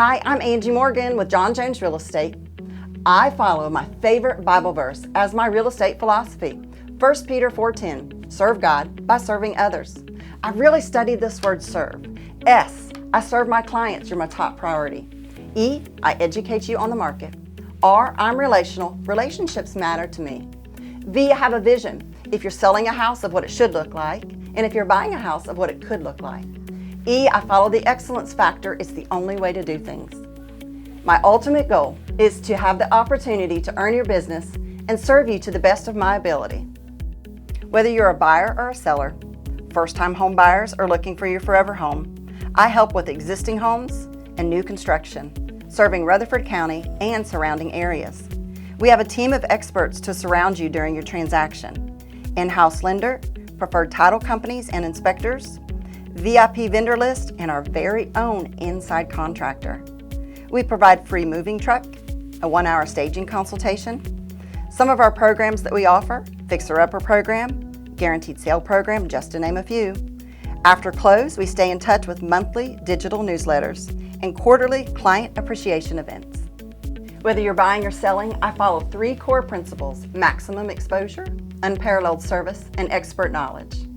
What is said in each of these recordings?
Hi, I'm Angi Morgan with John Jones Real Estate. I follow my favorite Bible verse as my real estate philosophy, 1 Peter 4:10, serve God by serving others. I've really studied this word serve. S, I serve my clients, you're my top priority. E, I educate you on the market. R, I'm relational, relationships matter to me. V, I have a vision. If you're selling a house, of what it should look like, and if you're buying a house, of what it could look like. E, I follow the excellence factor. It's the only way to do things. My ultimate goal is to have the opportunity to earn your business and serve you to the best of my ability. Whether you're a buyer or a seller, first-time home buyers or looking for your forever home, I help with existing homes and new construction, serving Rutherford County and surrounding areas. We have a team of experts to surround you during your transaction. In-house lender, preferred title companies and inspectors, VIP vendor list, and our very own inside contractor. We provide free moving truck, a 1-hour staging consultation. Some of our programs that we offer, Fixer-Upper program, Guaranteed Sale program, just to name a few. After close, we stay in touch with monthly digital newsletters and quarterly client appreciation events. Whether you're buying or selling, I follow 3 core principles: maximum exposure, unparalleled service, and expert knowledge.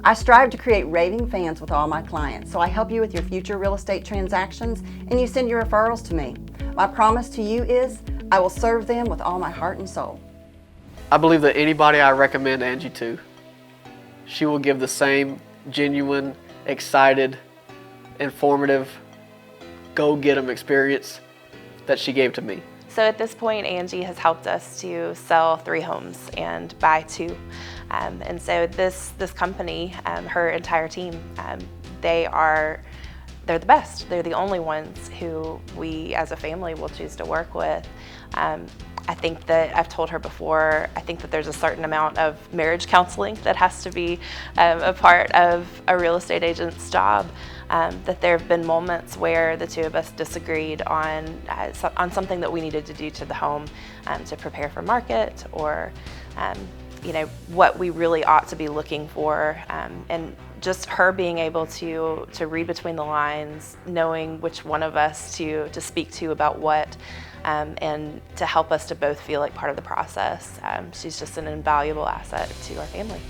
I strive to create raving fans with all my clients, so I help you with your future real estate transactions and you send your referrals to me. My promise to you is I will serve them with all my heart and soul. I believe that anybody I recommend Angi to, she will give the same genuine, excited, informative, go-get-em experience that she gave to me. So at this point, Angi has helped us to sell 3 homes and buy 2. And so this company, her entire team, they're the best. They're the only ones who we as a family will choose to work with. I think that I've told her before, I think that there's a certain amount of marriage counseling that has to be a part of a real estate agent's job. That there have been moments where the 2 of us disagreed on something that we needed to do to the home to prepare for market, or what we really ought to be looking for, and just her being able to read between the lines, knowing which one of us to speak to about what, and to help us to both feel like part of the process. She's just an invaluable asset to our family.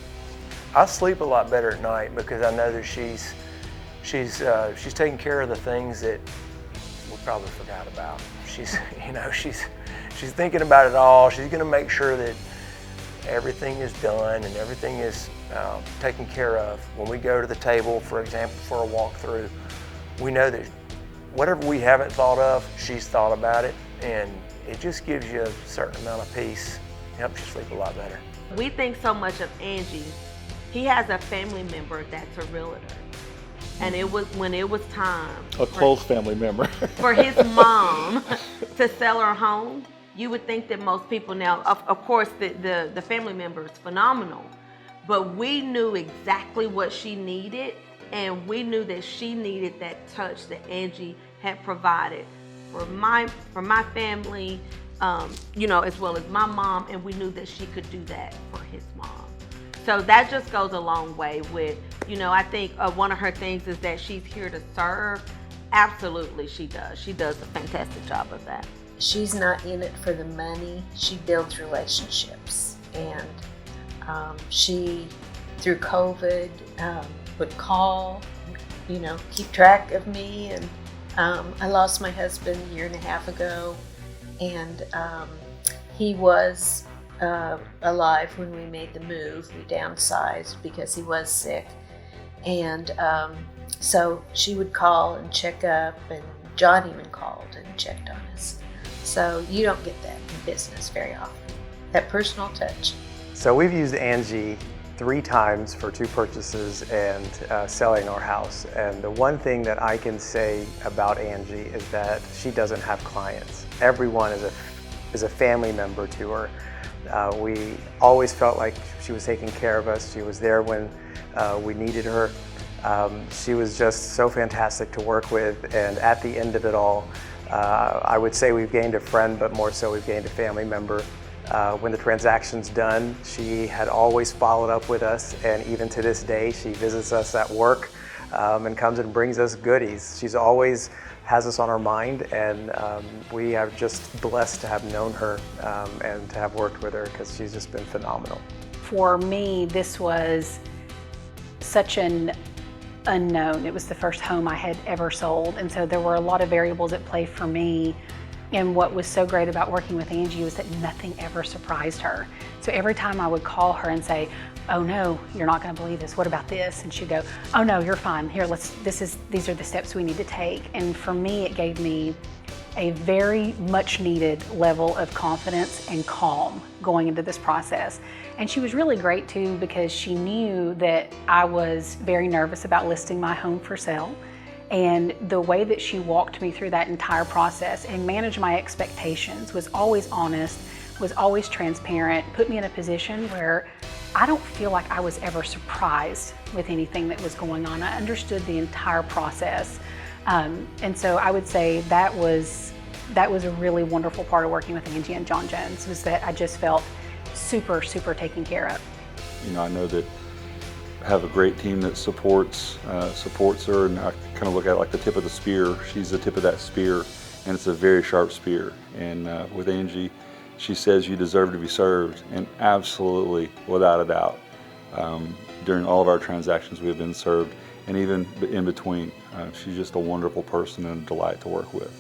I sleep a lot better at night because I know that she's taking care of the things that we probably forgot about. She's thinking about it all. She's going to make sure that everything is done and everything is taken care of. When we go to the table, for example, for a walkthrough, we know that whatever we haven't thought of, she's thought about it, and it just gives you a certain amount of peace. It helps you sleep a lot better. We think so much of Angi. He has a family member that's a realtor. And when it was time, a close family member, for his mom to sell her home, you would think that most people now, of course, the family member is phenomenal, but we knew exactly what she needed, and we knew that she needed that touch that Angi had provided for my family, as well as my mom, and we knew that she could do that for his mom. So that just goes a long way with, I think one of her things is that she's here to serve. Absolutely, she does. She does a fantastic job of that. She's not in it for the money. She builds relationships. And she, through COVID, would call, keep track of me. And I lost my husband a year and a half ago. And he was alive when we made the move. We downsized because he was sick. And so she would call and check up, and John even called and checked on us. So you don't get that in business very often, that personal touch. So we've used Angi 3 times for 2 purchases and selling our house. And the one thing that I can say about Angi is that she doesn't have clients. Everyone is a family member to her. We always felt like she was taking care of us. She was there when we needed her. She was just so fantastic to work with, and at the end of it all, I would say we've gained a friend, but more so we've gained a family member. When the transaction's done, she had always followed up with us, and even to this day, she visits us at work and comes and brings us goodies. She's always has us on our mind, and we are just blessed to have known her and to have worked with her, because she's just been phenomenal. For me, this was such an unknown. It was the first home I had ever sold, and so there were a lot of variables at play for me. And what was so great about working with Angie was that nothing ever surprised her. So every time I would call her and say, "Oh no, you're not going to believe this. What about this?" and she'd go, "Oh no, you're fine. Here, these are the steps we need to take." And for me, it gave me a very much needed level of confidence and calm going into this process. And she was really great too, because she knew that I was very nervous about listing my home for sale. And the way that she walked me through that entire process and managed my expectations, was always honest, was always transparent, put me in a position where I don't feel like I was ever surprised with anything that was going on. I understood the entire process. And so I would say that was a really wonderful part of working with Angie and John Jones, was that I just felt super, super taken care of. You know, I know that I have a great team that supports her, and I kind of look at it like the tip of the spear. She's the tip of that spear, and it's a very sharp spear. And with Angie, she says you deserve to be served, and absolutely, without a doubt, during all of our transactions we have been served, and even in between. She's just a wonderful person and a delight to work with.